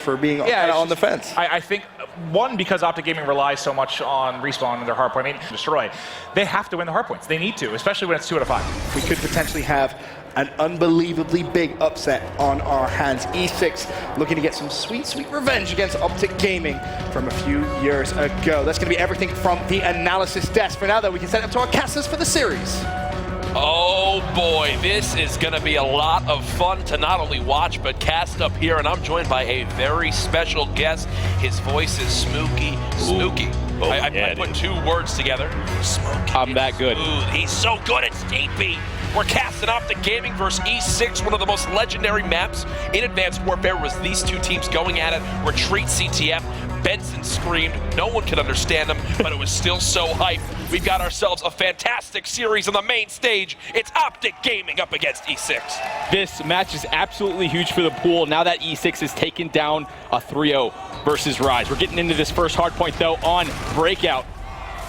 for being on the fence. I think, one, because OpTic Gaming relies so much on Respawn and their hardpoint, I mean, destroy. They have to win the hardpoints. They need to, especially when it's 2 out of 5. We could potentially have an unbelievably big upset on our hands. E6 looking to get some sweet, sweet revenge against OpTic Gaming from a few years ago. That's going to be everything from the analysis desk. For now, though, we can set up to our casters for the series. Oh boy, this is going to be a lot of fun to not only watch but cast up here, and I'm joined by a very special guest. His voice is smooky. Oh, I put 2 words together. Smokey. I'm that good. He's so good at Steepy. We're casting OpTic Gaming versus E6, one of the most legendary maps in Advanced Warfare was these 2 teams going at it. Retreat CTF. Benson screamed. No one could understand him, but it was still so hype. We've got ourselves a fantastic series on the main stage. It's OpTic Gaming up against E6. This match is absolutely huge for the pool. Now that E6 has taken down a 3-0 versus Rise. We're getting into this first hard point, though, on Breakout.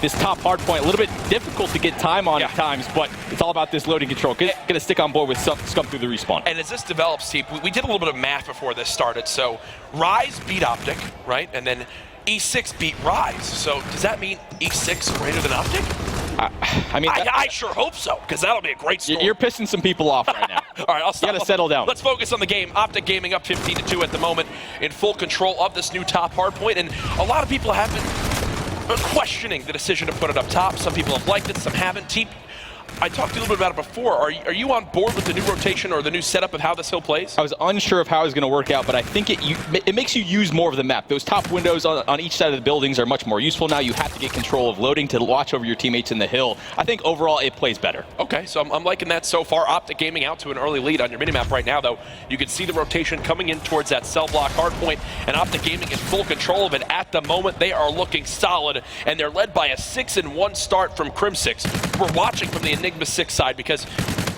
This top hard point, a little bit difficult to get time on at times, but it's all about this loading control. Gonna stick on board with Scump through the respawn. And as this develops, Teep, we did a little bit of math before this started. So Rise beat OpTic, right? And then E6 beat Rise. So does that mean E6 greater than OpTic? I mean, I sure hope so, because that'll be a great story. You're pissing some people off right now. All right, I'll stop. You gotta settle down. Let's focus on the game. OpTic Gaming up 15-2 at the moment, in full control of this new top hard point. And a lot of people have been questioning the decision to put it up top. Some people have liked it, some haven't. Teep, I talked to you a little bit about it before. Are you on board with the new rotation or the new setup of how this hill plays? I was unsure of how it was going to work out, but I think it makes you use more of the map. Those top windows on each side of the buildings are much more useful now. You have to get control of loading to watch over your teammates in the hill. I think overall it plays better. Okay, so I'm liking that so far. OpTic Gaming out to an early lead on your minimap right now, though. You can see the rotation coming in towards that cell block hardpoint, and OpTic Gaming in full control of it at the moment. They are looking solid, and they're led by a 6-1 start from Crim6. We're watching from the Enigma 6 side because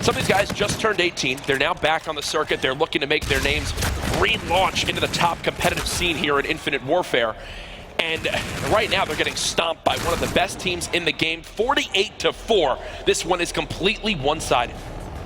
some of these guys just turned 18. They're now back on the circuit. They're looking to make their names relaunch into the top competitive scene here in Infinite Warfare. And right now they're getting stomped by one of the best teams in the game, 48-4. This one is completely one-sided.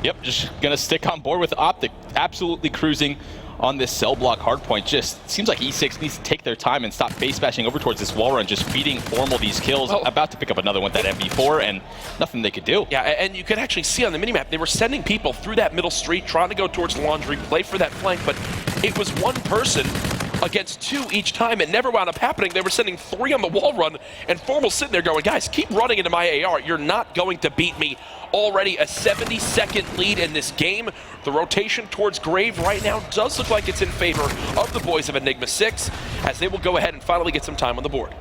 Yep, just gonna stick on board with OpTic. Absolutely cruising on this cell block hardpoint. Just seems like E6 needs to take their time and stop face bashing over towards this wall run, just feeding Formal these kills. About to pick up another one, that MV4, and nothing they could do. Yeah, and you could actually see on the minimap, they were sending people through that middle street, trying to go towards Laundry, play for that flank, but it was one person against 2 each time. It never wound up happening. They were sending 3 on the wall run, and Formal sitting there going, guys, keep running into my AR. You're not going to beat me. Already a 70-second lead in this game. The rotation towards Grave right now does look like it's in favor of the boys of Enigma 6, as they will go ahead and finally get some time on the board.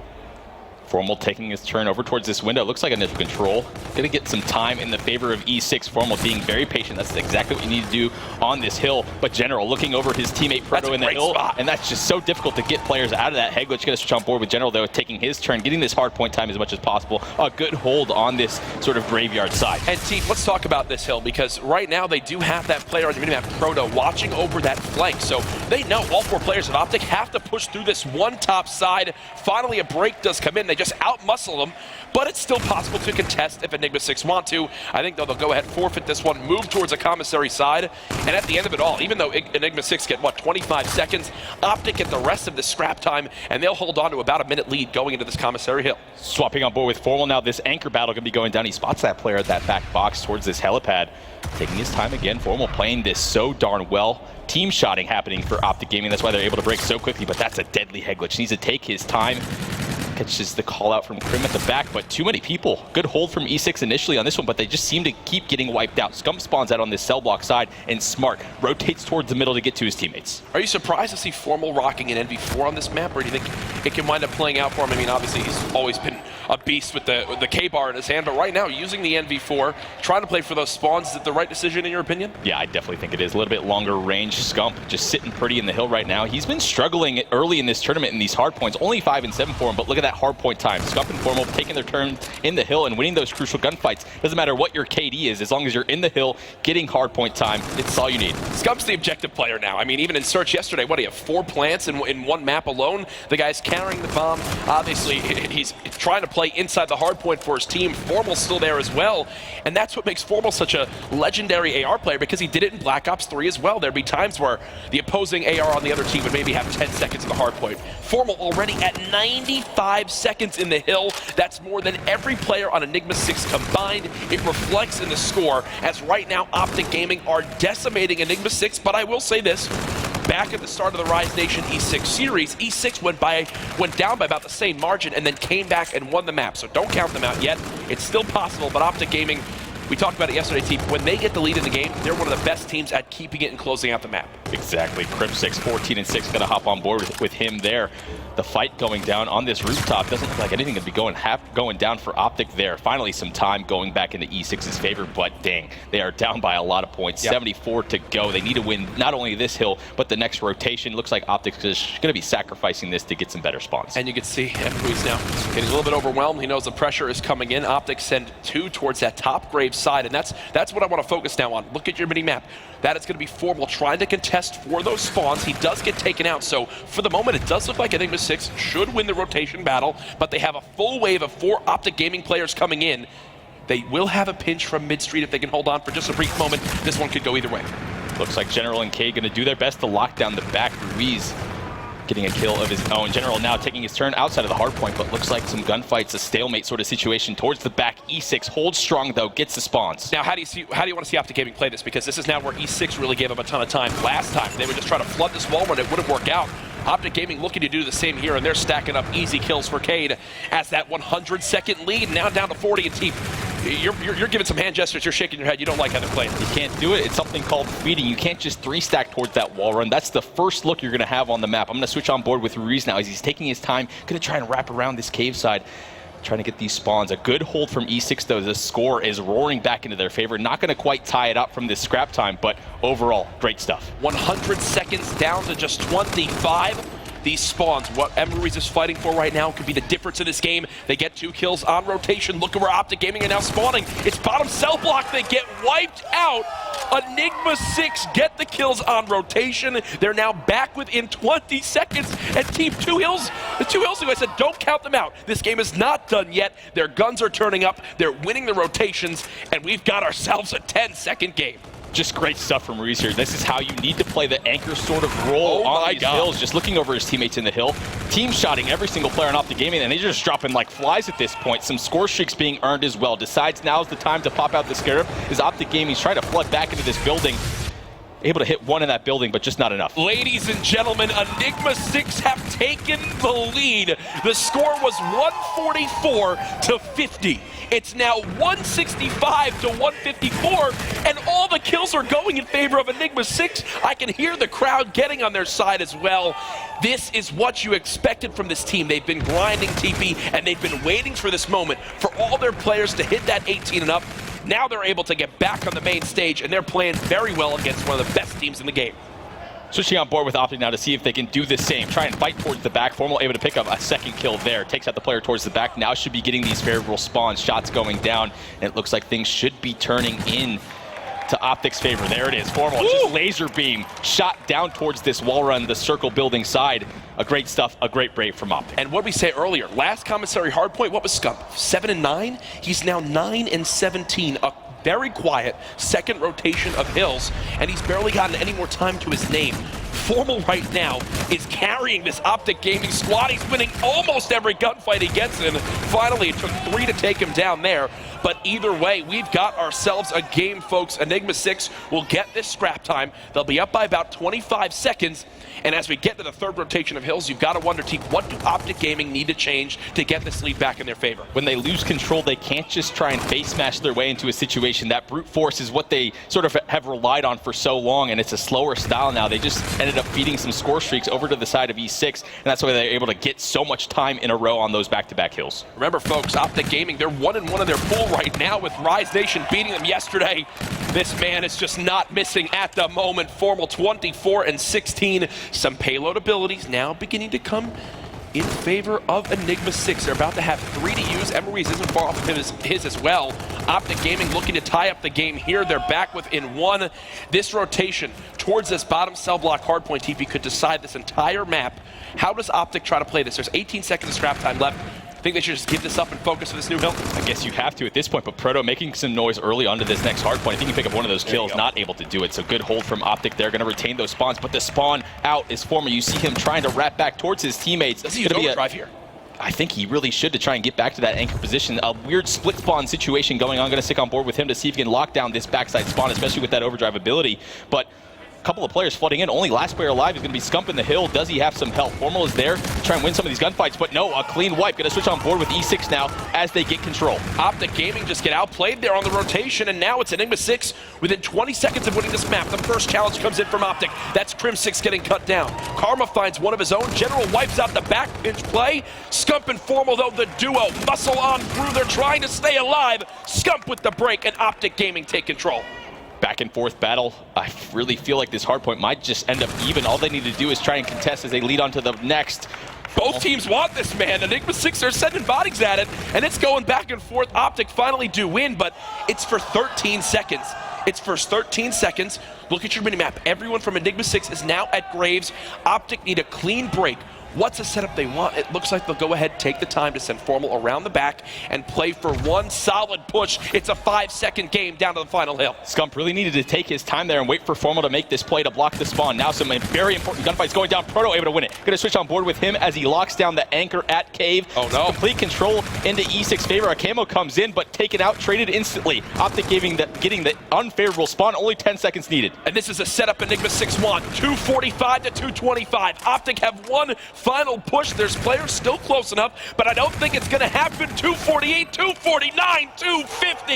Formal taking his turn over towards this window. Looks like initial control. Gonna get some time in the favor of E6. Formal being very patient. That's exactly what you need to do on this hill. But General looking over his teammate Proto in the hill. Spot. And that's just so difficult to get players out of that. Heglitch gonna switch on board with General, though, taking his turn, getting this hard point time as much as possible. A good hold on this sort of graveyard side. And Teep, let's talk about this hill, because right now they do have that player on the minimap, Proto, watching over that flank. So they know all 4 players of OpTic have to push through this one top side. Finally, a break does come in. They just out-muscle them, but it's still possible to contest if Enigma 6 want to. I think, though, they'll go ahead, forfeit this one, move towards a commissary side, and at the end of it all, even though Enigma 6 get, 25 seconds, OpTic get the rest of the scrap time, and they'll hold on to about a minute lead going into this commissary hill. Swapping on board with Formal now. This anchor battle going to be going down. He spots that player at that back box towards this helipad. Taking his time again. Formal playing this so darn well. Team shotting happening for OpTic Gaming. That's why they're able to break so quickly, but that's a deadly Heglitch. Needs to take his time. Catches the call out from Crim at the back, but too many people. Good hold from E6 initially on this one, but they just seem to keep getting wiped out. Scump spawns out on this cell block side, and Smart rotates towards the middle to get to his teammates. Are you surprised to see Formal rocking an NV4 on this map, or do you think it can wind up playing out for him? I mean, obviously he's always been a beast with the K-bar in his hand, but right now using the NV4, trying to play for those spawns, is it the right decision in your opinion? Yeah, I definitely think it is. A little bit longer range. Scump just sitting pretty in the hill right now. He's been struggling early in this tournament in these hard points. Only 5 and 7 for him, but look at that hardpoint time. Scump and Formal taking their turn in the hill and winning those crucial gunfights. Doesn't matter what your KD is, as long as you're in the hill, getting hardpoint time, it's all you need. Scump's the objective player now. I mean, even in Search yesterday, what do you have, 4 plants in one map alone? The guy's carrying the bomb. Obviously, he's trying to play inside the hardpoint for his team. Formal's still there as well, and that's what makes Formal such a legendary AR player, because he did it in Black Ops 3 as well. There'd be times where the opposing AR on the other team would maybe have 10 seconds in the hardpoint. Formal already at 95 seconds in the hill. That's more than every player on Enigma 6 combined. It reflects in the score, as right now OpTic Gaming are decimating Enigma 6, but I will say this. Back at the start of the Rise Nation E6 series, E6 went down by about the same margin and then came back and won the map. So don't count them out yet. It's still possible, but OpTic Gaming, we talked about it yesterday, team. When they get the lead in the game, they're one of the best teams at keeping it and closing out the map. Exactly. Crypt6, 14-6, gonna hop on board with him there. The fight going down on this rooftop doesn't look like anything could be going down for OpTic there. Finally, some time going back into E6's favor, but dang, they are down by a lot of points. Yep. 74 to go. They need to win not only this hill, but the next rotation. Looks like OpTic is going to be sacrificing this to get some better spawns. And you can see Empui's now getting a little bit overwhelmed. He knows the pressure is coming in. OpTic send 2 towards that top grave side, and that's what I want to focus now on. Look at your mini-map. That is going to be Formal trying to contest for those spawns. He does get taken out, so for the moment, it does look like Enigma 6 should win the rotation battle, but they have a full wave of 4 OpTic Gaming players coming in. They will have a pinch from mid-street if they can hold on for just a brief moment. This one could go either way. Looks like General and K going to do their best to lock down the back. Ruiz getting a kill of his own. General now taking his turn outside of the hard point, but looks like some gunfights, a stalemate sort of situation towards the back. E6 holds strong though, gets the spawns. Now, how do you want to see OpTic Gaming play this? Because this is now where E6 really gave them a ton of time. Last time, they were just trying to flood this wall run. It wouldn't work out. OpTic Gaming looking to do the same here, and they're stacking up easy kills for Cade as that 100-second lead now down to 40. And team, you're giving some hand gestures. You're shaking your head. You don't like how they're playing. You can't do it. It's something called feeding. You can't just 3-stack towards that wall run. That's the first look you're going to have on the map. I'm going to switch on board with Ruiz now as he's taking his time. Going to try and wrap around this cave side, trying to get these spawns. A good hold from E6 though. The score is roaring back into their favor. Not going to quite tie it up from this scrap time, but overall, great stuff. 100 seconds down to just 25. These spawns, what Ruiz is fighting for right now, could be the difference in this game. They get 2 kills on rotation. Look at where OpTic Gaming are now spawning. It's bottom cell block. They get wiped out. Enigma 6 get the kills on rotation. They're now back within 20 seconds. And team, the 2 hills ago, I said, don't count them out. This game is not done yet. Their guns are turning up. They're winning the rotations. And we've got ourselves a 10-second game. Just great stuff from Ruiz here. This is how you need to play the anchor sort of role on these hills. Just looking over his teammates in the hill. Team shotting every single player on OpTic Gaming, and they're just dropping like flies at this point. Some score streaks being earned as well. Decides now's the time to pop out the Scarab. Is OpTic Gaming trying to flood back into this building. Able to hit 1 in that building, but just not enough. Ladies and gentlemen, Enigma 6 have taken the lead. The score was 144 to 50. It's now 165 to 154, and all the kills are going in favor of Enigma 6. I can hear the crowd getting on their side as well. This is what you expected from this team. They've been grinding TP, and they've been waiting for this moment for all their players to hit that 18 and up. Now they're able to get back on the main stage, and they're playing very well against one of the best teams in the game. Switching on board with OpTic now to see if they can do the same. Try and fight towards the back. Formal able to pick up a second kill there. Takes out the player towards the back. Now should be getting these favorable spawns. Shots going down, and it looks like things should be turning in to OpTic's favor. There it is. Formal just laser beam shot down towards this wall run, the circle building side. A great stuff, a great break from OpTic. And what we say earlier, last commissary hardpoint, what was Scump? 7 and 9? He's now 9 and 17. A very quiet second rotation of hills, and he's barely gotten any more time to his name. Formal right now is carrying this OpTic Gaming squad. He's winning almost every gunfight he gets in. Finally, it took 3 to take him down there. But either way, we've got ourselves a game, folks. Enigma 6 will get this scrap time. They'll be up by about 25 seconds. And as we get to the third rotation of hills, you've got to wonder, team, what do OpTic Gaming need to change to get this lead back in their favor? When they lose control, they can't just try and face smash their way into a situation. That brute force is what they sort of have relied on for so long, and it's a slower style now. They just ended up feeding some score streaks over to the side of E6, and that's why they're able to get so much time in a row on those back-to-back hills. Remember, folks, OpTic Gaming, they're 1-1 in their pool right now with Rise Nation beating them yesterday. This man is just not missing at the moment. Formal 24 and 16. Some payload abilities now beginning to come in favor of Enigma 6. They're about to have 3 to use. Emery's isn't far off of his as well. OpTic Gaming looking to tie up the game here. They're back within 1. This rotation towards this bottom cell block hardpoint, TP could decide this entire map. How does OpTic try to play this? There's 18 seconds of scrap time left. Think they should just give this up and focus for this new hill? I guess you have to at this point, but Proto making some noise early onto this next hard point. If he can pick up one of those kills, not able to do it. So good hold from OpTic. They're going to retain those spawns, but the spawn out is Formal. You see him trying to wrap back towards his teammates. Does he use overdrive here? I think he really should to try and get back to that anchor position. A weird split spawn situation going on. Going to stick on board with him to see if he can lock down this backside spawn, especially with that overdrive ability. But a couple of players flooding in. Only last player alive is going to be Scump in the hill. Does he have some help? Formal is there to try and win some of these gunfights, but no, a clean wipe. Going to switch on board with E6 now as they get control. OpTic Gaming just get outplayed there on the rotation, and now it's Enigma 6 within 20 seconds of winning this map. The first challenge comes in from OpTic. That's Crim 6 getting cut down. Karma finds one of his own. General wipes out the back pinch play. Scump and Formal, though, the duo muscle on through. They're trying to stay alive. Scump with the break, and OpTic Gaming take control. Back and forth battle. I really feel like this hardpoint might just end up even. All they need to do is try and contest as they lead on to the next. Both teams want this, man. Enigma 6 are sending bodies at it, and it's going back and forth. OpTic finally do win, but it's for 13 seconds. It's for 13 seconds. Look at your minimap. Everyone from Enigma 6 is now at Graves. OpTic need a clean break. What's the setup they want? It looks like they'll go ahead, take the time to send Formal around the back and play for one solid push. It's a 5-second game down to the final hill. Scump really needed to take his time there and wait for Formal to make this play to block the spawn. Now some very important gunfights going down. Proto able to win it. Going to switch on board with him as he locks down the anchor at Cave. Oh no. Complete control into E6 favor. A camo comes in, but taken out, traded instantly. OpTic getting the unfavorable spawn. Only 10 seconds needed. And this is a setup Enigma 6 want. 245 to 225. OpTic have one final push. There's players still close enough, but I don't think it's going to happen. 248, 249, 250.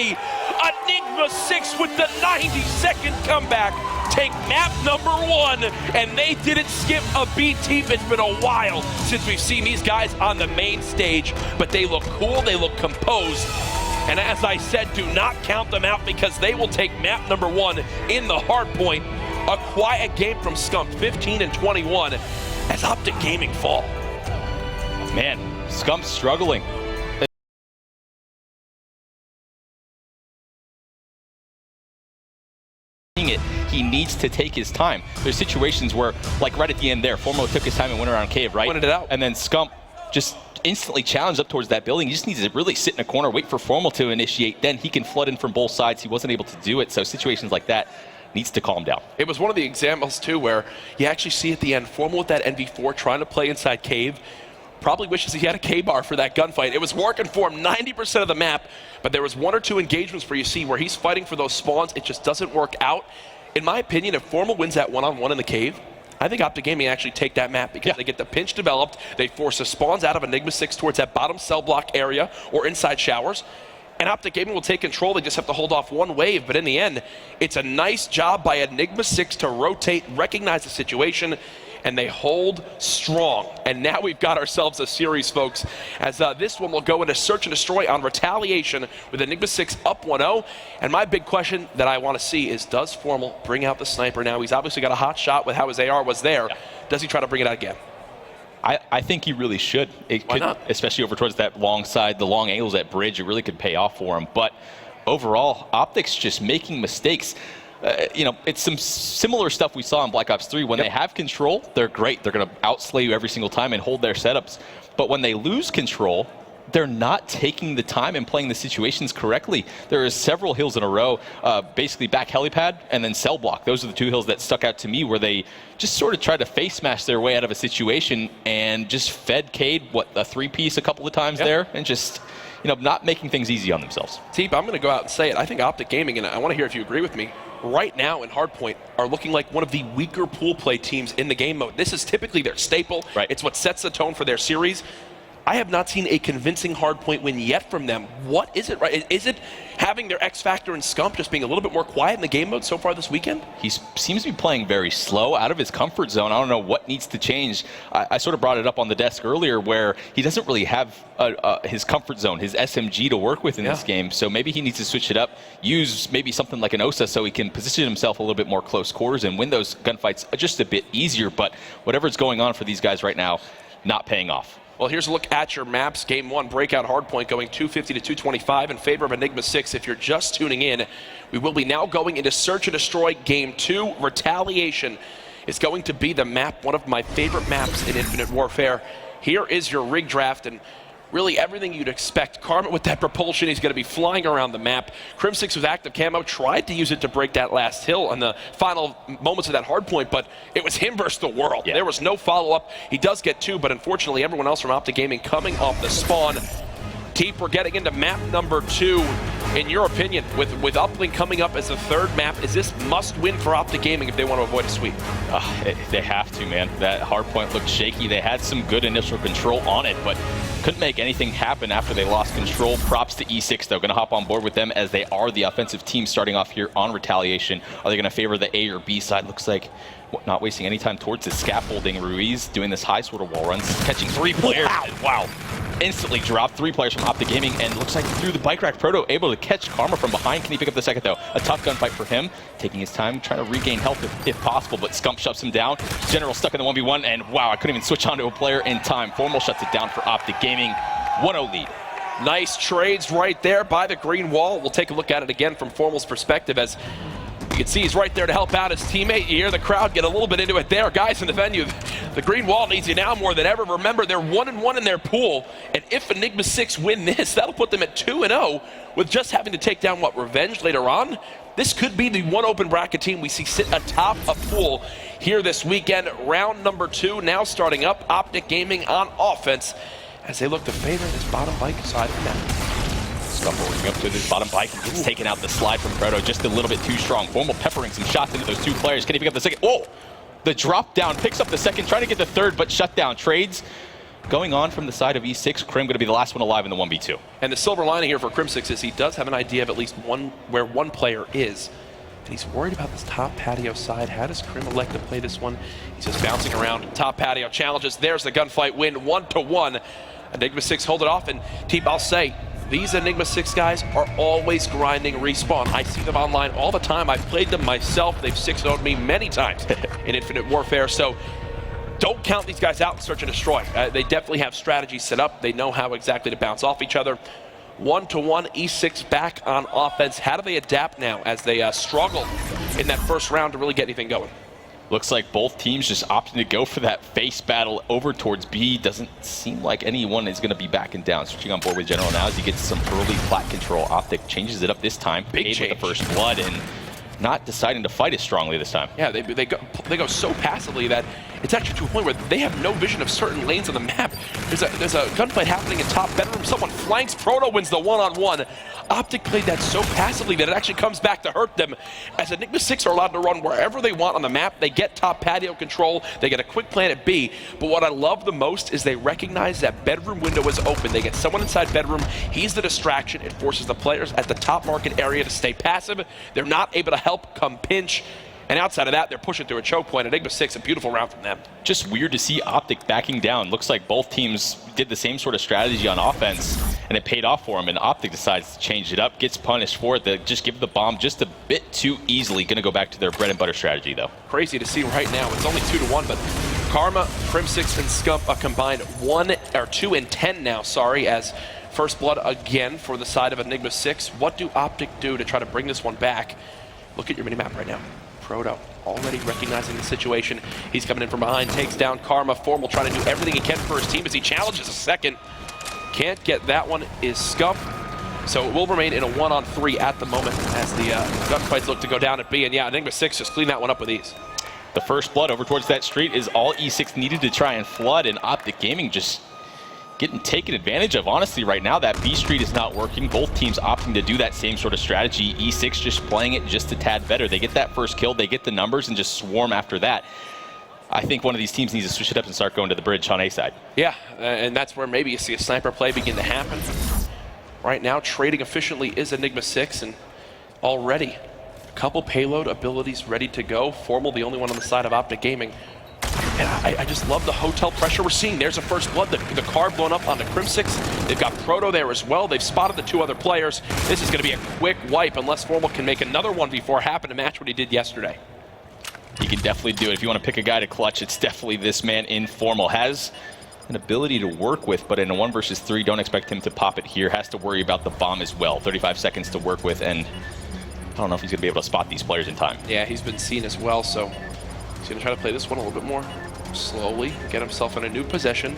Enigma 6 with the 90-second comeback take map number 1, and they didn't skip a beat, team. It's been a while since we've seen these guys on the main stage, but they look cool, they look composed. And as I said, do not count them out because they will take map number 1 in the hard point. A quiet game from Scump, 15 and 21. As OpTic Gaming fall. Man, Scump's struggling. He needs to take his time. There's situations where, like right at the end there, Formo took his time and went around Cave, right? Pointed it out. And then Scump just instantly challenged up towards that building. He just needs to really sit in a corner, wait for Formal to initiate. Then he can flood in from both sides. He wasn't able to do it. So situations like that needs to calm down. It was one of the examples, too, where you actually see at the end, Formal with that NV4 trying to play inside Cave. Probably wishes he had a K-bar for that gunfight. It was working for him 90% of the map, but there was 1 or 2 engagements where you see where he's fighting for those spawns. It just doesn't work out. In my opinion, if Formal wins that one-on-one in the Cave, I think OpTic Gaming actually take that map because they get the pinch developed. They force the spawns out of Enigma 6 towards that bottom cell block area or inside showers. And OpTic Gaming will take control. They just have to hold off one wave. But in the end, it's a nice job by Enigma 6 to rotate, recognize the situation, and they hold strong. And now we've got ourselves a series, folks, as this one will go into search and destroy on retaliation with Enigma 6 up 1-0. And my big question that I want to see is, does Formal bring out the sniper now? He's obviously got a hot shot with how his AR was there. Does he try to bring it out again? I think he really should. Why not? Especially over towards that long side, the long angles at bridge, it really could pay off for him. But overall, OpTic's just making mistakes. You know, it's some similar stuff we saw in Black Ops 3. When they have control, they're great. They're going to outslay you every single time and hold their setups. But when they lose control, they're not taking the time and playing the situations correctly. There are several hills in a row, basically back helipad and then cell block. Those are the 2 hills that stuck out to me where they just sort of tried to face smash their way out of a situation and just fed Cade, a 3-piece a couple of times there, and just, you know, not making things easy on themselves. Teep, I'm going to go out and say it. I think OpTic Gaming, and I want to hear if you agree with me, right now in Hardpoint are looking like one of the weaker pool play teams in the game mode. This is typically their staple. Right. It's what sets the tone for their series. I have not seen a convincing Hardpoint win yet from them. What is it, right? Is it having their X Factor and Scump just being a little bit more quiet in the game mode so far this weekend? He seems to be playing very slow, out of his comfort zone. I don't know what needs to change. I sort of brought it up on the desk earlier where he doesn't really have his comfort zone, his SMG to work with in this game. So maybe he needs to switch it up, use maybe something like an OSA so he can position himself a little bit more close quarters and win those gunfights just a bit easier. But whatever's going on for these guys right now, not paying off. Well, here's a look at your maps. Game 1, breakout hardpoint going 250 to 225 in favor of Enigma 6. If you're just tuning in, we will be now going into Search and Destroy Game 2. Retaliation is going to be the map, one of my favorite maps in Infinite Warfare. Here is your rig draft, and really everything you'd expect. Karma with that propulsion, he's going to be flying around the map. Crim6 with active camo, tried to use it to break that last hill on the final moments of that hard point, but it was him versus the world. Yeah. There was no follow-up. He does get 2, but unfortunately everyone else from OpTic Gaming coming off the spawn. Teep, we're getting into map number 2. In your opinion, with Uplink coming up as the 3rd map, is this must-win for OpTic Gaming if they want to avoid a sweep? They have to, man. That hardpoint looked shaky. They had some good initial control on it, but couldn't make anything happen after they lost control. Props to E6, though. Going to hop on board with them as they are the offensive team starting off here on Retaliation. Are they going to favor the A or B side? Looks like not wasting any time towards the scaffolding. Ruiz doing this high sort of wall runs, catching 3 players. Wow. Instantly dropped 3 players from OpTic Gaming, and looks like through the bike rack, Proto able to catch Karma from behind. Can he pick up the second, though? A tough gunfight for him, taking his time, trying to regain health if possible, but Scump shuts him down. General stuck in the 1v1, and wow, I couldn't even switch onto a player in time. Formal shuts it down for OpTic Gaming. 1-0 lead. Nice trades right there by the green wall. We'll take a look at it again from Formal's perspective, as you can see he's right there to help out his teammate. You hear the crowd get a little bit into it there. Guys in the venue, the green wall needs you now more than ever. Remember, they're 1-1 in their pool, and if Enigma 6 win this, that'll put them at 2-0 with just having to take down, what, Revenge later on? This could be the one open bracket team we see sit atop a pool here this weekend. Round number 2 now starting up. OpTic Gaming on offense as they look to favor this bottom bike side of the map. Scump working up to this bottom bike and gets taken out the slide from Proto just a little bit too strong. Formal peppering some shots into those 2 players. Can he pick up the second? Whoa! The drop down, picks up the second, trying to get the 3rd, but shut down. Trades going on from the side of E6. Crim going to be the last one alive in the 1v2. And the silver lining here for Crim6 is he does have an idea of at least where one player is. And he's worried about this top patio side. How does Crim elect to play this one? He's just bouncing around. Top patio challenges. There's the gunfight win, 1-1. Enigma 6 hold it off, and Teep, I'll say, these Enigma 6 guys are always grinding respawn. I see them online all the time. I've played them myself. They've 6-0'd me many times in Infinite Warfare. So don't count these guys out in Search and Destroy. They definitely have strategies set up. They know how exactly to bounce off each other. 1-1, E6 back on offense. How do they adapt now as they struggle in that first round to really get anything going? Looks like both teams just opting to go for that face battle over towards B. Doesn't seem like anyone is going to be backing down. Switching on board with General now as he gets some early plat control. OpTic changes it up this time. Big change. With the first blood and not deciding to fight as strongly this time. Yeah, they go so passively that it's actually to a point where they have no vision of certain lanes on the map. There's a gunfight happening in top bedroom. Someone flanks. Proto wins the one-on-one. OpTic played that so passively that it actually comes back to hurt them, as Enigma 6 are allowed to run wherever they want on the map. They get top patio control. They get a quick plan at B. But what I love the most is they recognize that bedroom window is open. They get someone inside bedroom. He's the distraction. It forces the players at the top market area to stay passive. They're not able to help come pinch. And outside of that, they're pushing through a choke point. Enigma 6, a beautiful round from them. Just weird to see OpTic backing down. Looks like both teams did the same sort of strategy on offense, and it paid off for them. And OpTic decides to change it up, gets punished for it. They just give the bomb just a bit too easily. Going to go back to their bread and butter strategy, though. Crazy to see right now. It's only 2-1, but Karma, Crim6, and Scump a combined 2-10 now. Sorry, as first blood again for the side of Enigma 6. What do OpTic do to try to bring this one back? Look at your minimap right now. Proto already recognizing the situation. He's coming in from behind, takes down Karma. Formal trying to do everything he can for his team as he challenges a second. Can't get that one, is Scump. So it will remain in a 1-on-3 at the moment as the gunfights look to go down at B. And yeah, Enigma 6 just clean that one up with ease. The first blood over towards that street is all E6 needed to try and flood, and OpTic Gaming just getting taken advantage of. Honestly, right now, that B street is not working. Both teams opting to do that same sort of strategy. E6 just playing it just a tad better. They get that first kill, they get the numbers, and just swarm after that. I think one of these teams needs to switch it up and start going to the bridge on A side. Yeah, and that's where maybe you see a sniper play begin to happen. Right now, trading efficiently is Enigma 6, and already a couple payload abilities ready to go. Formal, the only one on the side of OpTic Gaming. And I just love the hotel pressure we're seeing. There's a first blood, the car blown up onto Crim6. They've got Proto there as well. They've spotted the 2 other players. This is going to be a quick wipe unless Formal can make another one before happen to match what he did yesterday. He can definitely do it. If you want to pick a guy to clutch, it's definitely this man in Formal. Has an ability to work with, but in a 1 versus 3, don't expect him to pop it here. Has to worry about the bomb as well. 35 seconds to work with, and I don't know if he's going to be able to spot these players in time. Yeah, he's been seen as well, so he's going to try to play this one a little bit more slowly, get himself in a new possession.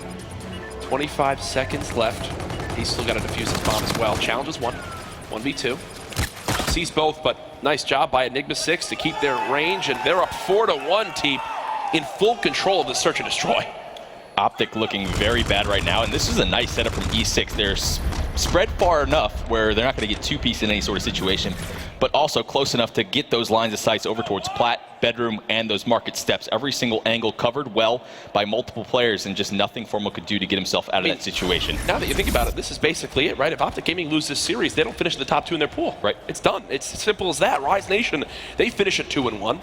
25 seconds left. He's still got to defuse his bomb as well. Challenges 1v2. Sees both, but nice job by Enigma 6 to keep their range, and they're up 4-1, team, in full control of the search and destroy. OpTic looking very bad right now, and this is a nice setup from E6. They're spread far enough where they're not going to get two-piece in any sort of situation, but also close enough to get those lines of sight over towards Plat, Bedroom, and those market steps. Every single angle covered well by multiple players, and just nothing Formal could do to get himself out of that situation. Now that you think about it, this is basically it, right? If OpTic Gaming loses this series, they don't finish the top 2 in their pool. Right. It's done. It's as simple as that. Rise Nation, they finish at 2-1.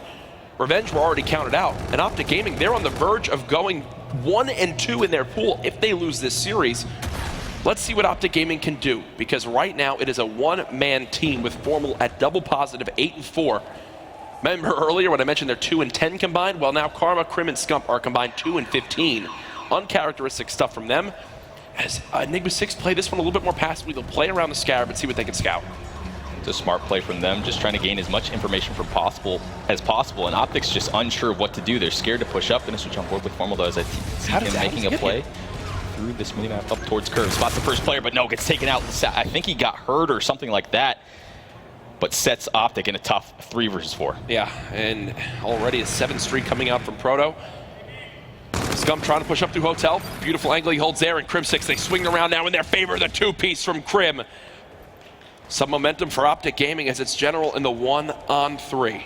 Revenge were already counted out. And OpTic Gaming, they're on the verge of going 1-2 in their pool if they lose this series. Let's see what OpTic Gaming can do, because right now it is a one-man team with Formal at double positive 8-4. Remember earlier when I mentioned they're 2-10 combined? Well, now Karma, Crim, and Scump are combined 2-15. Uncharacteristic stuff from them. As Enigma 6 play this one a little bit more passively, they'll play around the Scarab and see what they can scout. It's a smart play from them, just trying to gain as much information as possible, and OpTic's just unsure of what to do. They're scared to push up. Gonna switch on board with Formal, though, as I see him making a play through this minimap up towards Curve. Spots the first player, but no, gets taken out. I think he got hurt or something like that, but sets OpTic in a tough 3 versus 4. Yeah, and already a 7 streak coming out from Proto. Scum trying to push up through Hotel. Beautiful angle he holds there, and Crim 6, they swing around now in their favor. The 2-piece from Crim. Some momentum for OpTic Gaming as it's general in the 1-on-3.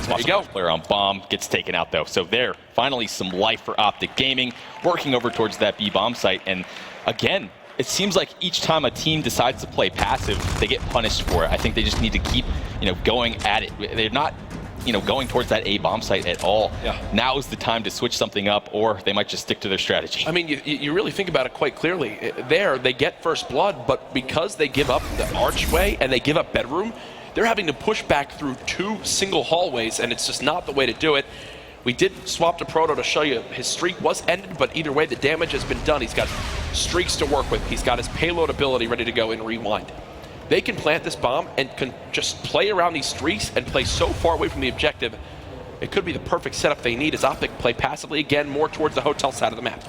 There you go. Player on bomb gets taken out though. So there, finally some life for OpTic Gaming, working over towards that B bomb site. And again, it seems like each time a team decides to play passive, they get punished for it. I think they just need to keep, going at it. They're not, going towards that A bomb site at all. Yeah. Now is the time to switch something up, or they might just stick to their strategy. I mean, you really think about it quite clearly. There, they get first blood, but because they give up the archway and they give up bedroom, they're having to push back through 2 single hallways, and it's just not the way to do it. We did swap to Proto to show you his streak was ended, but either way, the damage has been done. He's got streaks to work with. He's got his payload ability ready to go in Rewind. They can plant this bomb and can just play around these streaks and play so far away from the objective. It could be the perfect setup they need as OpTic play passively again more towards the Hotel side of the map.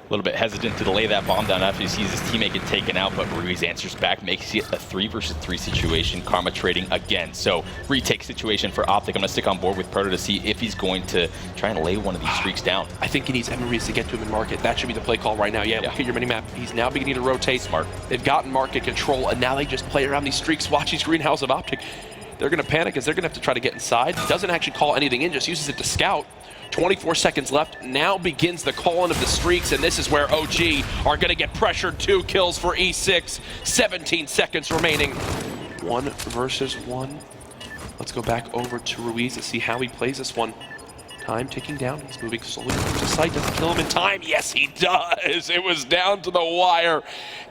A little bit hesitant to lay that bomb down after he sees his teammate get taken out, but Ruiz answers back, makes it a 3 versus 3 situation. Karma trading again. So retake situation for OpTic. I'm going to stick on board with Proto to see if he's going to try and lay one of these streaks down. I think he needs Ruiz to get to him in market. That should be the play call right now. Yeah, look at your minimap. He's now beginning to rotate. Smart. They've gotten market control, and now they just play around these streaks. Watch these greenhouse of OpTic. They're going to panic as they're going to have to try to get inside. He doesn't actually call anything in, just uses it to scout. 24 seconds left. Now begins the call-in of the streaks, and this is where OG are going to get pressured. 2 kills for E6. 17 seconds remaining. 1 versus 1. Let's go back over to Ruiz to see how he plays this one. Time ticking down. He's moving slowly towards the site. Doesn't kill him in time. Yes, he does. It was down to the wire.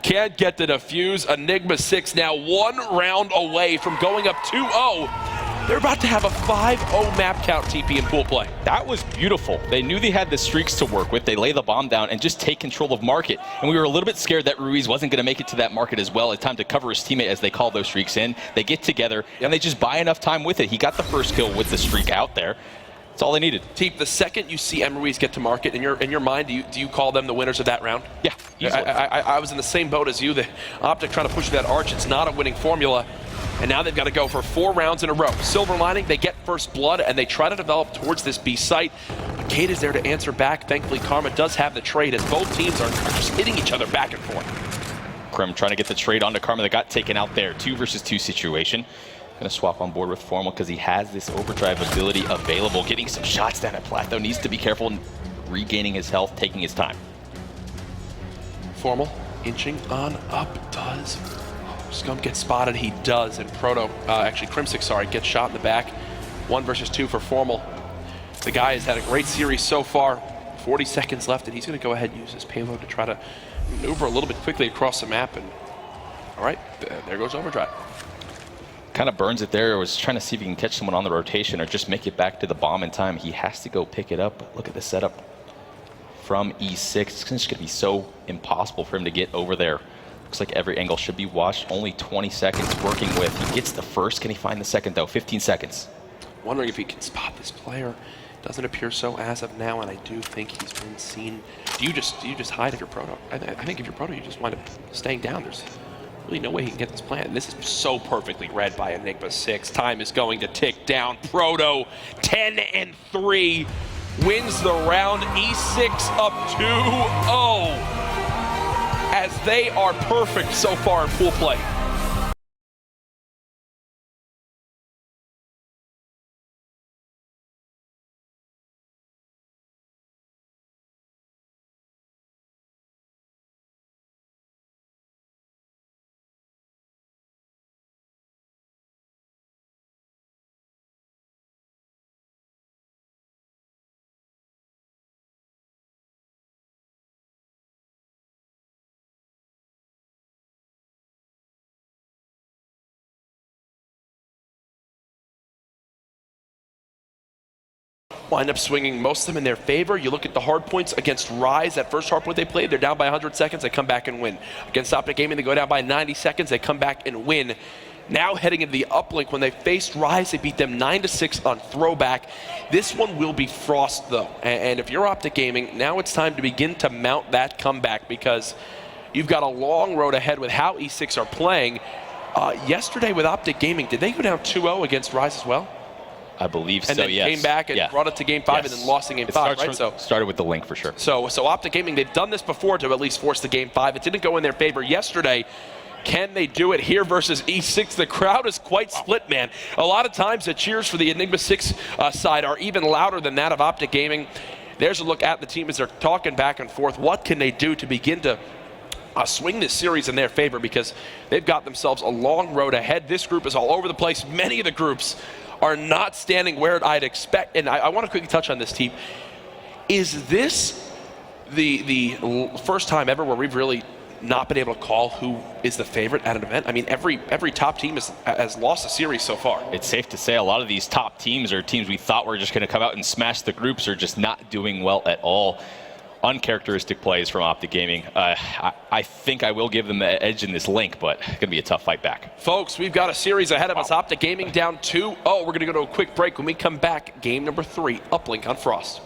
Can't get the defuse. Enigma 6 now 1 round away from going up 2-0. They're about to have a 5-0 map count TP in pool play. That was beautiful. They knew they had the streaks to work with. They lay the bomb down and just take control of market. And we were a little bit scared that Ruiz wasn't going to make it to that market as well. It's time to cover his teammate as they call those streaks in. They get together and they just buy enough time with it. He got the first kill with the streak out there. That's all they needed. Teep, the second you see Ruiz get to market, in your mind, do you call them the winners of that round? Yeah, easily. I was in the same boat as you. The OpTic trying to push that arch. It's not a winning formula. And now they've got to go for 4 rounds in a row. Silver lining, they get first blood, and they try to develop towards this B site. But Cade is there to answer back. Thankfully, Karma does have the trade, as both teams are just hitting each other back and forth. Crim trying to get the trade onto Karma that got taken out there. 2 versus 2 situation. Going to swap on board with Formal because he has this overdrive ability available. Getting some shots down at Plat, though. Needs to be careful in regaining his health, taking his time. Formal inching on up. Does Scum get spotted? He does. And Proto, actually Crimsic, sorry, gets shot in the back. 1 versus 2 for Formal. The guy has had a great series so far. 40 seconds left, and he's going to go ahead and use his payload to try to maneuver a little bit quickly across the map. And all right, there goes overdrive. Kind of burns it there. I was trying to see if he can catch someone on the rotation or just make it back to the bomb in time. He has to go pick it up. Look at the setup. from E6. It's just going to be so impossible for him to get over there. Looks like every angle should be watched. Only 20 seconds working with. He gets the first. Can he find the second, though? 15 seconds. Wondering if he can spot this player. Doesn't appear so as of now, and I do think he's been seen. Do you just hide if you're Proto? I think if you're Proto, you just wind up staying down. There's really no way he can get this plan. This is so perfectly read by Enigma 6. Time is going to tick down. Proto 10-3 wins the round. E6 up 2-0 as they are perfect so far in pool play. Wind up swinging most of them in their favor. You look at the hard points against Rise, that first hard point they played, they're down by 100 seconds, they come back and win. Against OpTic Gaming, they go down by 90 seconds, they come back and win. Now heading into the uplink, when they faced Rise, they beat them 9-6 on throwback. This one will be Frost, though. And if you're OpTic Gaming, now it's time to begin to mount that comeback because you've got a long road ahead with how E6 are playing. Yesterday with OpTic Gaming, did they go down 2-0 against Rise as well? I believe and so, then yes. came back and brought it to game 5 and then lost in game 5, right? So started with the link for sure. So OpTic Gaming, they've done this before to at least force the game 5. It didn't go in their favor yesterday. Can they do it here versus E6? The crowd is quite split, man. A lot of times the cheers for the Enigma 6 side are even louder than that of OpTic Gaming. There's a look at the team as they're talking back and forth. What can they do to begin to swing this series in their favor, because they've got themselves a long road ahead. This group is all over the place. Many of the groups are not standing where I'd expect. And I want to quickly touch on this, team. Is this the first time ever where we've really not been able to call who is the favorite at an event? I mean, every top team has lost a series so far. It's safe to say a lot of these top teams are teams we thought were just going to come out and smash the groups are just not doing well at all. Uncharacteristic plays from OpTic Gaming. I think I will give them the edge in this link, but it's going to be a tough fight back. Folks, we've got a series ahead of us. OpTic Gaming down 2-0. We're going to go to a quick break. When we come back, game number 3, uplink on Frost.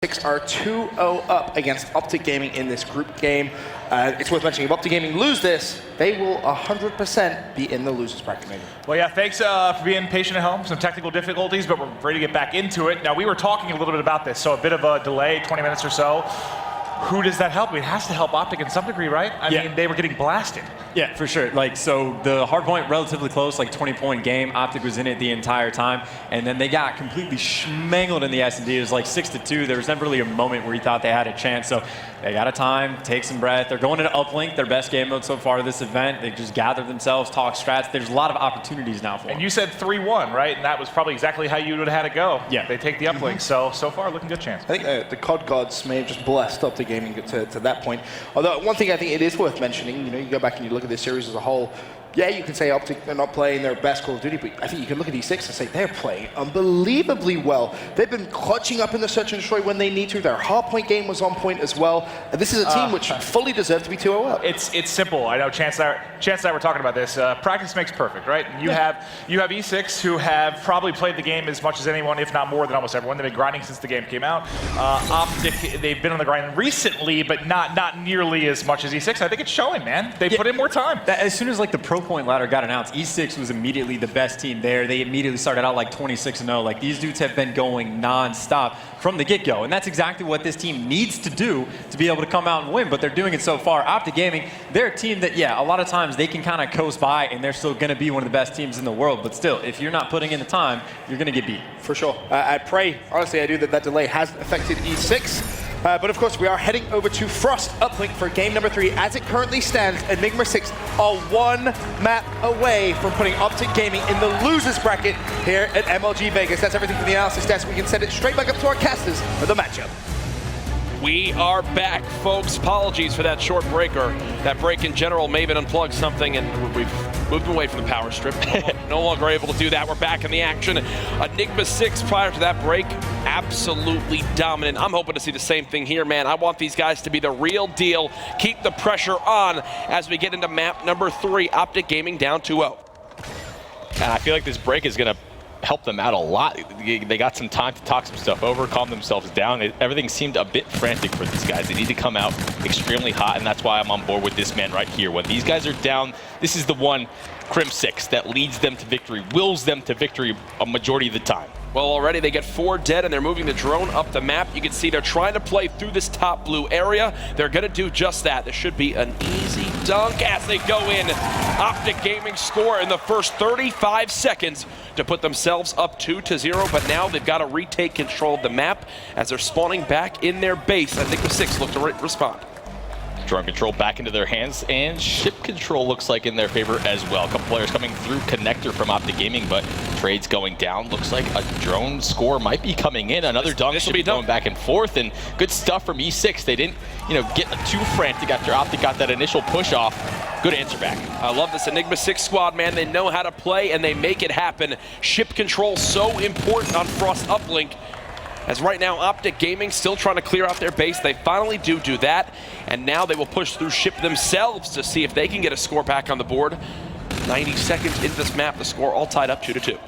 6 are 2-0 up against OpTic Gaming in this group game. It's worth mentioning, if OpTic Gaming lose this, they will 100% be in the losers bracket, maybe. Well, yeah, thanks for being patient at home. Some technical difficulties, but we're ready to get back into it. Now, we were talking a little bit about this, so a bit of a delay, 20 minutes or so. Who does that help? It has to help OpTic in some degree, right? I mean, they were getting blasted. Yeah, for sure. Like, so the hard point, relatively close, like 20-point game. OpTic was in it the entire time, and then they got completely schmangled in the S&D. It was like 6-2. There was never really a moment where you thought they had a chance. So they got a time, take some breath. They're going into uplink, their best game mode so far this event. They just gathered themselves, talk strats. There's a lot of opportunities now for them. And you said 3-1, right? And that was probably exactly how you would have had it go. Yeah. They take the uplink. So far, looking good chance. I think the COD gods may have just blessed OpTic Gaming to that point. Although one thing I think it is worth mentioning, you go back and you look at this series as a whole. Yeah, you can say OpTic, they're not playing their best Call of Duty, but I think you can look at E6 and say they're playing unbelievably well. They've been clutching up in the search and destroy when they need to. Their hardpoint game was on point as well. And this is a team which fully deserves to be 2-0 up. It's simple. I know Chance and I were talking about this. Practice makes perfect, right? And you have E6 who have probably played the game as much as anyone, if not more than almost everyone. They've been grinding since the game came out. OpTic, they've been on the grind recently, but not nearly as much as E6. I think it's showing, man. They put in more time. As soon as like the pro point ladder got announced, E6 was immediately the best team there. They immediately started out like 26-0. Like, these dudes have been going non-stop from the get-go, and that's exactly what this team needs to do to be able to come out and win, but they're doing it so far. OpTic Gaming, they're a team that, yeah, a lot of times they can kind of coast by and they're still going to be one of the best teams in the world, but still, if you're not putting in the time, you're going to get beat. For sure. I pray, honestly, I do that delay has affected E6. But of course, we are heading over to Frost uplink for game number 3. As it currently stands, Enigma 6 are 1 map away from putting OpTic Gaming in the losers bracket here at MLG Vegas. That's everything from the analysis desk. We can send it straight back up to our casters for the matchup. We are back, folks. Apologies for that short break, or that break in general. Maven unplugged something, and we've moved away from the power strip. No longer able to do that. We're back in the action. Enigma 6 prior to that break, absolutely dominant. I'm hoping to see the same thing here, man. I want these guys to be the real deal. Keep the pressure on as we get into map number 3. OpTic Gaming down 2-0. And I feel like this break is going to help them out a lot. They got some time to talk some stuff over, calm themselves down. Everything seemed a bit frantic for these guys. They need to come out extremely hot, and that's why I'm on board with this man right here. When these guys are down, this is the one, Crim 6, that leads them to victory, wills them to victory a majority of the time. Well, already they get 4 dead, and they're moving the drone up the map. You can see they're trying to play through this top blue area. They're going to do just that. This should be an easy dunk as they go in. OpTic Gaming score in the first 35 seconds to put themselves up 2-0, but now they've got to retake control of the map as they're spawning back in their base. I think the 6 look to respond. Drone control back into their hands, and ship control looks like in their favor as well. A couple players coming through connector from OpTic Gaming, but trades going down. Looks like a drone score might be coming in. Another dunk should be going back and forth, and good stuff from E6. They didn't, get too frantic after OpTic got that initial push off. Good answer back. I love this Enigma 6 squad, man. They know how to play, and they make it happen. Ship control so important on Frost uplink. As right now, OpTic Gaming still trying to clear out their base. They finally do that, and now they will push through ship themselves to see if they can get a score back on the board. 90 seconds into this map, the score all tied up 2-2.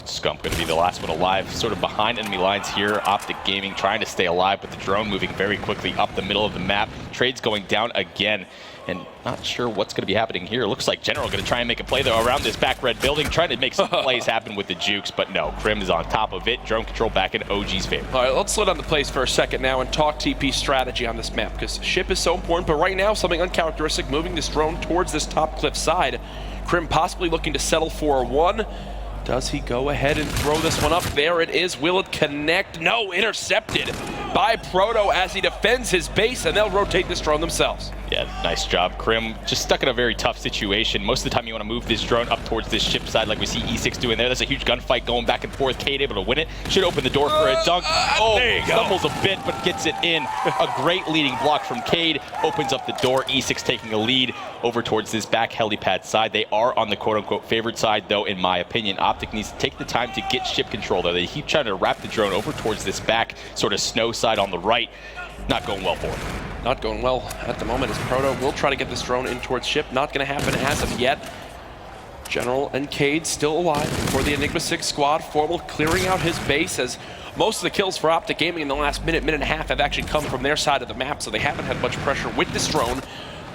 Scump going to be the last one alive, sort of behind enemy lines here. OpTic Gaming trying to stay alive, but the drone moving very quickly up the middle of the map. Trades going down again, and not sure what's going to be happening here. Looks like General going to try and make a play, though, around this back red building, trying to make some plays happen with the jukes, but no, Crim is on top of it. Drone control back in OG's favor. All right, let's slow down the plays for a second now and talk TP strategy on this map, because ship is so important, but right now, something uncharacteristic, moving this drone towards this top cliff side. Crim possibly looking to settle for a 1. Does he go ahead and throw this one up? There it is. Will it connect? No, intercepted by Proto as he defends his base, and they'll rotate this drone themselves. Yeah, nice job. Crim just stuck in a very tough situation. Most of the time you want to move this drone up towards this ship side like we see E6 doing there. There's a huge gunfight going back and forth. Cade able to win it. Should open the door for a dunk. Stumbles a bit, but gets it in. A great leading block from Cade. Opens up the door. E6 taking a lead over towards this back helipad side. They are on the quote-unquote favored side, though, in my opinion. OpTic needs to take the time to get ship control, though. They keep trying to wrap the drone over towards this back sort of snow side on the right. Not going well for him. Not going well at the moment as Proto will try to get this drone in towards ship. Not going to happen as of yet. General and Cade still alive for the Enigma 6 squad. Formal clearing out his base as most of the kills for OpTic Gaming in the last minute and a half have actually come from their side of the map, so they haven't had much pressure with this drone.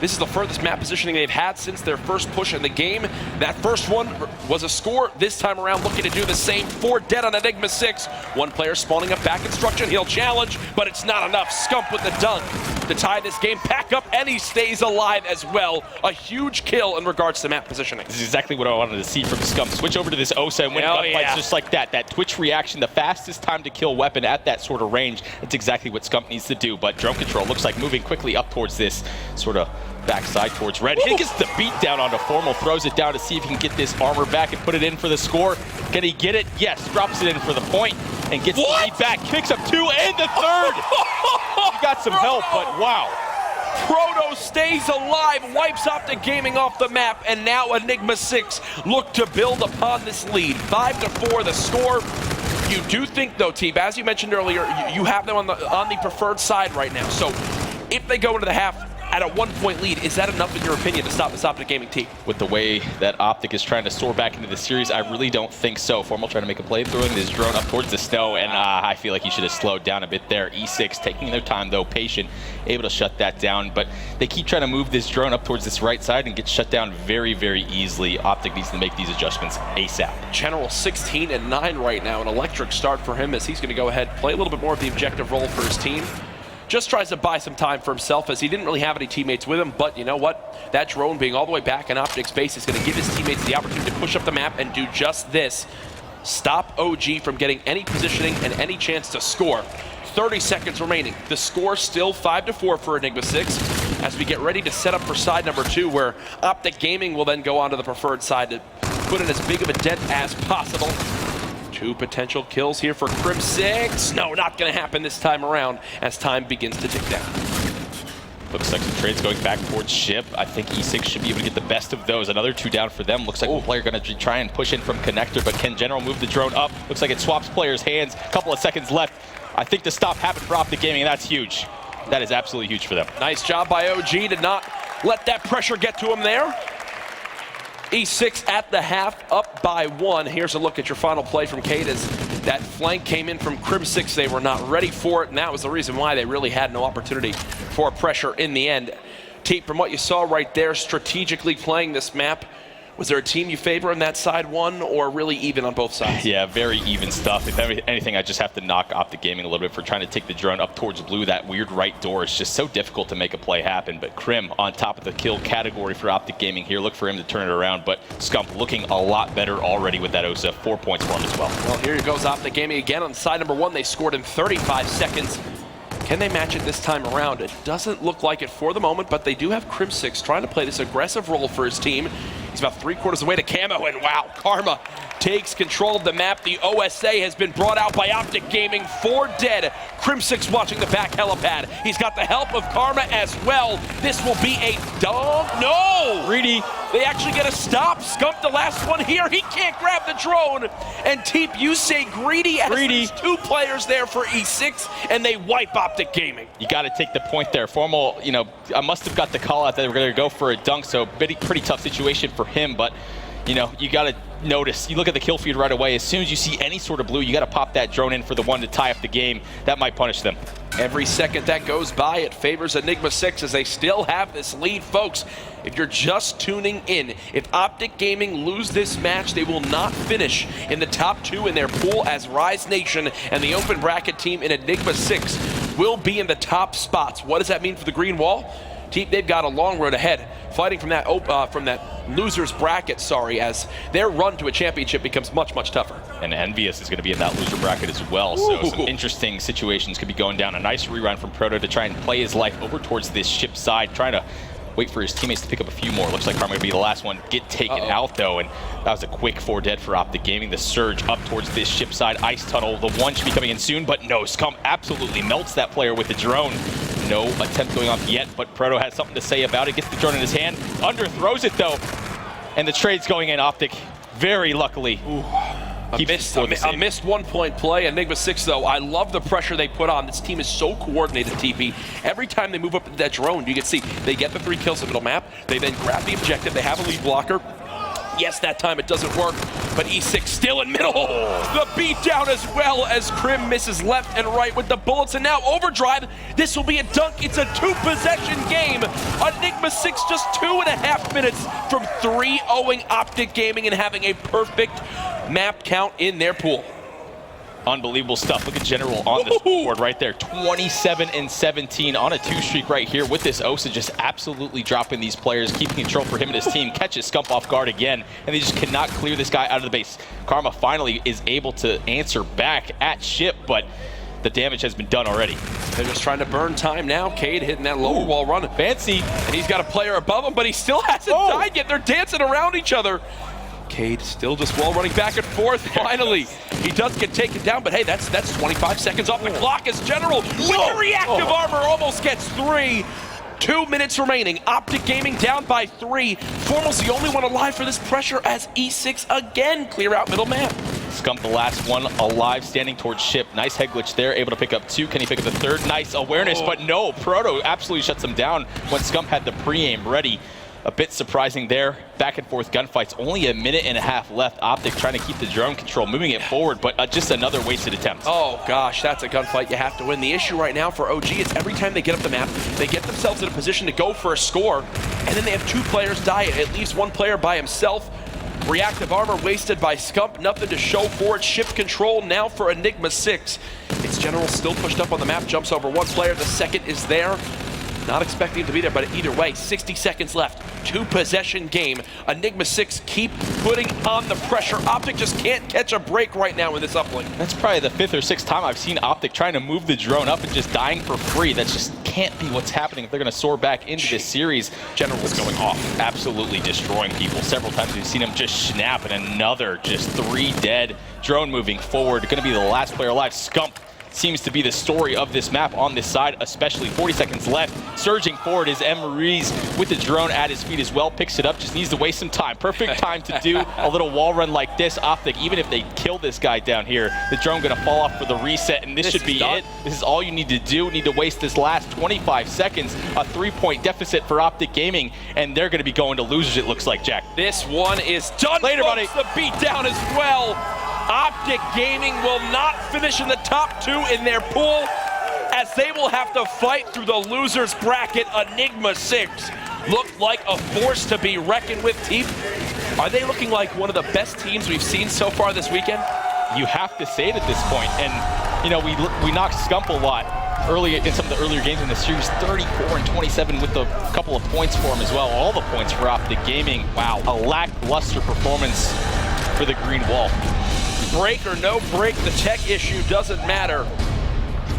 This is the furthest map positioning they've had since their first push in the game. That first one was a score. This time around looking to do the same. 4 dead on Enigma 6. One player spawning up back instruction. He'll challenge, but it's not enough. Scump with the dunk to tie this game. Pack up, and he stays alive as well. A huge kill in regards to map positioning. This is exactly what I wanted to see from Scump. Switch over to this Osa and win gunfights just like that. That twitch reaction, the fastest time to kill weapon at that sort of range. That's exactly what Scump needs to do. But drone control looks like moving quickly up towards this sort of backside towards red. He gets the beat down onto Formal, throws it down to see if he can get this armor back and put it in for the score. Can he get it? Yes, drops it in for the point and gets the lead back. Kicks up 2 and the third. He got some help, but wow. Proto stays alive, wipes OpTic Gaming off the map, and now Enigma 6 look to build upon this lead. 5-4 the score. You do think though, Teeb, as you mentioned earlier, you have them on the preferred side right now. So if they go into the half at a 1-point lead, is that enough in your opinion to stop this OpTic Gaming team? With the way that OpTic is trying to soar back into the series, I really don't think so. Formal trying to make a play, throwing this drone up towards the snow, and I feel like he should have slowed down a bit there. E6 taking their time though, patient, able to shut that down, but they keep trying to move this drone up towards this right side and get shut down very, very easily. OpTic needs to make these adjustments ASAP. General 16-9 right now, an electric start for him as he's going to go ahead, play a little bit more of the objective role for his team. Just tries to buy some time for himself as he didn't really have any teammates with him, but you know what? That drone being all the way back in OpTic's base is going to give his teammates the opportunity to push up the map and do just this. Stop OG from getting any positioning and any chance to score. 30 seconds remaining. The score still 5-4 for Enigma 6 as we get ready to set up for side number 2, where OpTic Gaming will then go onto the preferred side to put in as big of a dent as possible. 2 potential kills here for Crim6. No, not going to happen this time around as time begins to tick down. Looks like some trades going back towards ship. I think E6 should be able to get the best of those. Another 2 down for them. Looks like one player going to try and push in from connector, but can General move the drone up? Looks like it swaps players' hands. A couple of seconds left. I think the stop happened for OpTic Gaming, and that's huge. That is absolutely huge for them. Nice job by OG to not let that pressure get to him there. E6 at the half, up by 1. Here's a look at your final play from Cade as that flank came in from Crim6. They were not ready for it, and that was the reason why they really had no opportunity for pressure in the end. Teep, from what you saw right there, strategically playing this map, was there a team you favor on that side one, or really even on both sides? Yeah, very even stuff. If anything, I just have to knock OpTic Gaming a little bit for trying to take the drone up towards blue. That weird right door is just so difficult to make a play happen. But Crim on top of the kill category for OpTic Gaming here. Look for him to turn it around. But Scump looking a lot better already with that Osa. 4 points for him as well. Well, here goes OpTic Gaming again on side number 1. They scored in 35 seconds. Can they match it this time around? It doesn't look like it for the moment, but they do have Crim6 trying to play this aggressive role for his team. He's about 3/4 of the way to camo, and wow, Karma takes control of the map. The OSA has been brought out by OpTic Gaming. 4 dead. Crim6 watching the back helipad. He's got the help of Karma as well. This will be a dog. No! Greedy. They actually get a stop. Scump the last one here. He can't grab the drone. And Teep, you say greedy as there's 2 players there for E6, and they wipe OpTic Gaming. You got to take the point there. Formal, you know, I must have got the call out that they were going to go for a dunk, so pretty tough situation for him, but you know, you got to notice, you look at the kill feed right away, as soon as you see any sort of blue, you got to pop that drone in for the one to tie up the game. That might punish them. Every second that goes by, it favors Enigma 6 as they still have this lead. Folks, if you're just tuning in, if OpTic Gaming lose this match, they will not finish in the top 2 in their pool, as Rise Nation and the open bracket team in Enigma 6 will be in the top spots. What does that mean for the green wall? They've got a long road ahead, fighting from that loser's bracket, as their run to a championship becomes much, much tougher. And Envious is going to be in that loser bracket as well, so some interesting situations could be going down. A nice rerun from Proto to try and play his life over towards this ship side, trying to wait for his teammates to pick up a few more. Looks like Karma going to be the last one get taken out, though, and that was a quick 4 dead for OpTic Gaming. The surge up towards this ship side ice tunnel. The one should be coming in soon, but no, Scump absolutely melts that player with the drone. No attempt going off yet, but Proto has something to say about it. Gets the drone in his hand, underthrows it though, and the trade's going in. OpTic, very luckily. A missed 1-point play. Enigma 6, though, I love the pressure they put on. This team is so coordinated, TP. Every time they move up into that drone, you can see they get the 3 kills in the middle map. They then grab the objective. They have a lead blocker. Yes, that time it doesn't work, but E6 still in middle. The beatdown as well as Krim misses left and right with the bullets, and now Overdrive. This will be a dunk. It's a 2-possession game. Enigma 6 just 2.5 minutes from 3-0ing OpTic Gaming and having a perfect map count in their pool. Unbelievable stuff. Look at General on the scoreboard right there. 27 and 17 on a 2 streak right here with this Osa just absolutely dropping these players, keeping control for him and his team. Catches Scump off guard again, and they just cannot clear this guy out of the base. Karma finally is able to answer back at Ship, but the damage has been done already. They're just trying to burn time now. Cade hitting that lower wall run. Fancy. And he's got a player above him, but he still hasn't died yet. They're dancing around each other. Cade still just wall running back and forth. Finally, he does get taken down, but hey, that's 25 seconds off the clock as General with the reactive armor almost gets 3. 2 minutes remaining. OpTic Gaming down by 3. Formal's the only one alive for this pressure as E6 again clear out middle man. Scump the last one alive, standing towards Ship. Nice head glitch there, able to pick up 2. Can he pick up the 3rd? Nice awareness, but no, Proto absolutely shuts him down when Scump had the pre-aim ready. A bit surprising there. Back and forth gunfights. Only 1.5 minutes left. OpTic trying to keep the drone control, moving it forward, but just another wasted attempt. Oh gosh, that's a gunfight you have to win. The issue right now for OG is every time they get up the map, they get themselves in a position to go for a score, and then they have 2 players die. It leaves 1 player by himself. Reactive armor wasted by Scump. Nothing to show for it. Ship control now for Enigma 6. Its General still pushed up on the map. Jumps over 1 player. The second is there. Not expecting him to be there, but either way, 60 seconds left. 2-possession game. Enigma 6 keep putting on the pressure. OpTic just can't catch a break right now in this uplink. That's probably the 5th or 6th time I've seen OpTic trying to move the drone up and just dying for free. That just can't be what's happening if they're going to soar back into this series. General's going off, absolutely destroying people. Several times we've seen him just snap, and another just 3 dead. Drone moving forward. Going to be the last player alive. Scump seems to be the story of this map on this side, especially 40 seconds left. Surging forward is Emery's with the drone at his feet as well. Picks it up, just needs to waste some time. Perfect time to do a little wall run like this. OpTic, even if they kill this guy down here, the drone gonna fall off for the reset, and this should be it. This is all you need to do. Need to waste this last 25 seconds. A 3-point deficit for OpTic Gaming, and they're gonna be going to losers, it looks like, Jack. This one is done. Later, folks. buddy. The beatdown as well. OpTic Gaming will not finish in the top 2 in their pool, as they will have to fight through the losers bracket. Enigma 6 look like a force to be reckoned with. Team, are they looking like one of the best teams we've seen so far this weekend? You have to say it at this point. And you know, we knocked Scump a lot early in some of the earlier games in the series. 34 and 27 with a couple of points for him as well. All the points for OpTic Gaming. Wow, a lackluster performance for the green wall. Break or no break, the tech issue doesn't matter,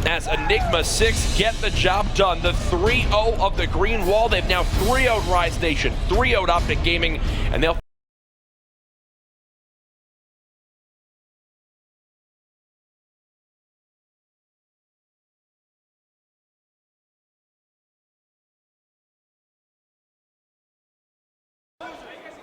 as Enigma 6 get the job done. The 3-0 of the green wall. They've now 3-0'd Rise Nation, 3-0'd OpTic Gaming, and they'll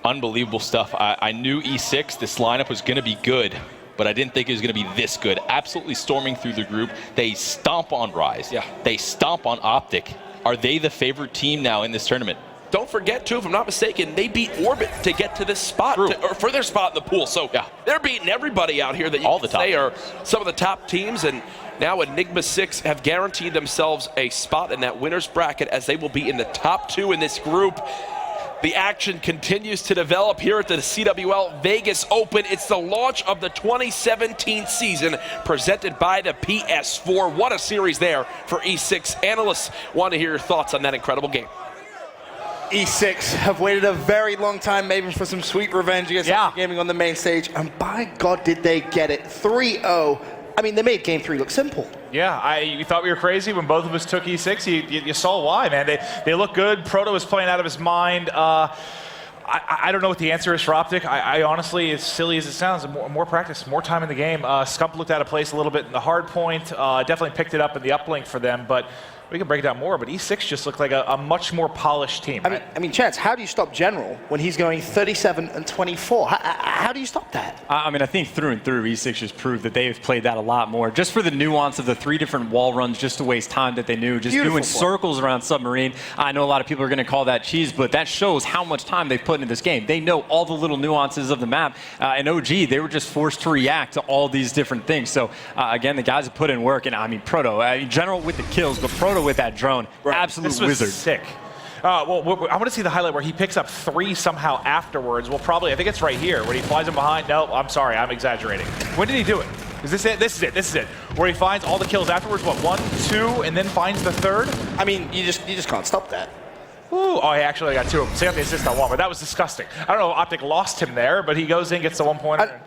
Unbelievable stuff. I knew E6, this lineup was going to be good, but I didn't think it was going to be this good. Absolutely storming through the group. They stomp on Rise. Yeah. They stomp on OpTic. Are they the favorite team now in this tournament? Don't forget, too, if I'm not mistaken, they beat Orbit to get to this spot, or for their spot in the pool. So they're beating everybody out here that you can say are some of the top teams. And now Enigma 6 have guaranteed themselves a spot in that winner's bracket, as they will be in the top 2 in this group. The action continues to develop here at the CWL Vegas Open. It's the launch of the 2017 season, presented by the PS4. What a series there for E6. Analysts want to hear your thoughts on that incredible game. E6 have waited a very long time, maybe for some sweet revenge against OpTic Gaming on the main stage, and by God did they get it. 3-0. I mean, they made Game 3 look simple. Yeah, you thought we were crazy when both of us took E6. You saw why, man. They look good. Proto was playing out of his mind. I don't know what the answer is for OpTic. I honestly, as silly as it sounds, more practice, more time in the game. Scump looked out of place a little bit in the hard point. Definitely picked it up in the uplink for them, but we can break it down more, but E6 just looked like a much more polished team. Right? I mean, Chance, how do you stop General when he's going 37-24? How do you stop that? I mean, I think through and through, E6 just proved that they've played that a lot more. Just for the nuance of the 3 different wall runs, just to waste time that they knew, just Beautiful doing circles around Submarine. I know a lot of people are going to call that cheese, but that shows how much time they've put into this game. They know all the little nuances of the map. And OG, they were just forced to react to all these different things. So, again, the guys have put in work. And, I mean, Proto, General with the kills, but Proto with that drone, absolute this was wizard. Sick. Well, I want to see the highlight where he picks up 3 somehow afterwards. Well, probably, I think it's right here, when he flies him behind. No, I'm sorry, I'm exaggerating. When did he do it? Is this it? This is it. This is it. Where he finds all the kills afterwards. What, 1, 2, and then finds the 3rd? I mean, you just can't stop that. Ooh, oh, he actually got 2 of them. So he got the assist on 1, but that was disgusting. I don't know if OpTic lost him there, but he goes in, gets the 1-pointer.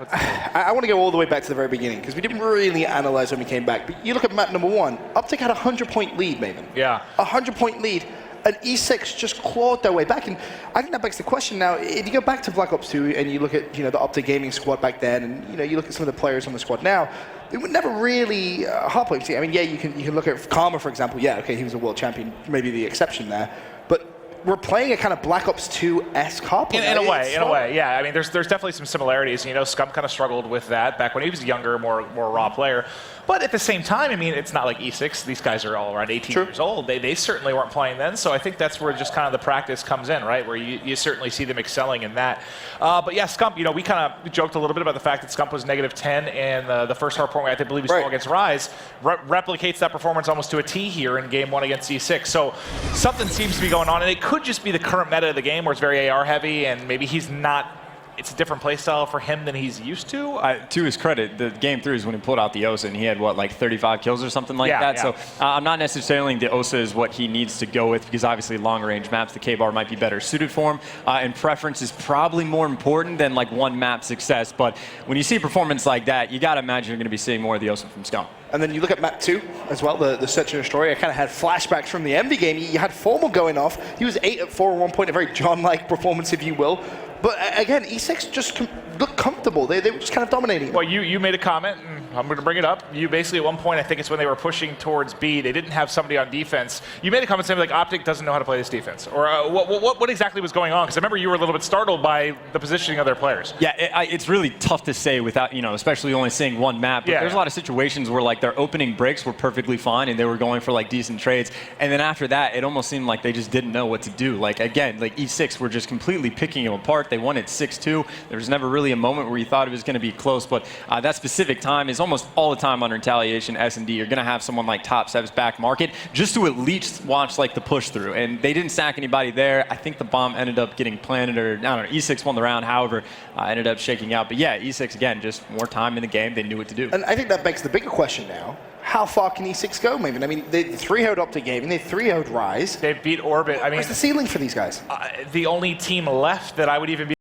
I want to go all the way back to the very beginning, because we didn't really analyze when we came back. But you look at map number 1, OpTic had a 100-point lead, Maven. Yeah. A 100-point lead. And E6 just clawed their way back. And I think that begs the question now, if you go back to Black Ops 2 and you look at the OpTic Gaming squad back then, and you look at some of the players on the squad now, they were never really hard players. I mean, yeah, you can look at Karma, for example. Yeah, okay, he was a world champion, maybe the exception there. But we're playing a kind of Black Ops 2-esque hard play. In a way, yeah. I mean, there's definitely some similarities. Scum kind of struggled with that back when he was a younger, more raw player. But at the same time, I mean, it's not like E6. These guys are all around 18 years old. They certainly weren't playing then. So I think that's where just kind of the practice comes in, right? Where you certainly see them excelling in that. But yeah, Scump, we kind of joked a little bit about the fact that Scump was -10 in the first hard point I believe we saw against Rise. Replicates that performance almost to a T here in game 1 against E6. So something seems to be going on. And it could just be the current meta of the game where it's very AR heavy and maybe he's not. It's a different playstyle for him than he's used to. To his credit, the game 3 is when he pulled out the OSA, and he had, what, like 35 kills or something like that? Yeah. So I'm not necessarily the OSA is what he needs to go with, because obviously longer-range maps, the K-Bar might be better suited for him, and preference is probably more important than, like, one map success. But when you see performance like that, you got to imagine you're going to be seeing more of the OSA from Scum. And then you look at map 2 as well, the Search and Destroy. I kind of had flashbacks from the MD game. You had Formal going off. He was 8 at 4 at one point, a very John-like performance, if you will. But again, E6 just looked comfortable. They were just kind of dominating. Well, you made a comment, and I'm going to bring it up. You basically, at one point, I think it's when they were pushing towards B, they didn't have somebody on defense. You made a comment saying, like, OpTic doesn't know how to play this defense. Or what exactly was going on? Because I remember you were a little bit startled by the positioning of their players. Yeah, it's really tough to say without, especially only seeing one map. But there's a lot of situations where, like, their opening breaks were perfectly fine, and they were going for, like, decent trades. And then after that, it almost seemed like they just didn't know what to do. Like, again, like, E6 were just completely picking them apart. They won at 6-2. There was never really a moment where you thought it was going to be close, but that specific time is almost all the time on Retaliation, S&D. You're going to have someone like Top Sev's back market just to at least watch like the push through, and they didn't sack anybody there. I think the bomb ended up getting planted, or I don't know, E6 won the round, however, ended up shaking out. But yeah, E6, again, just more time in the game. They knew what to do. And I think that begs the bigger question now. How far can E6 go, Maven? I mean, they 3-0'd OpTic Gaming, they 3-0'd Rise. They beat Orbit. I mean, what's the ceiling for these guys? The only team left that I would even be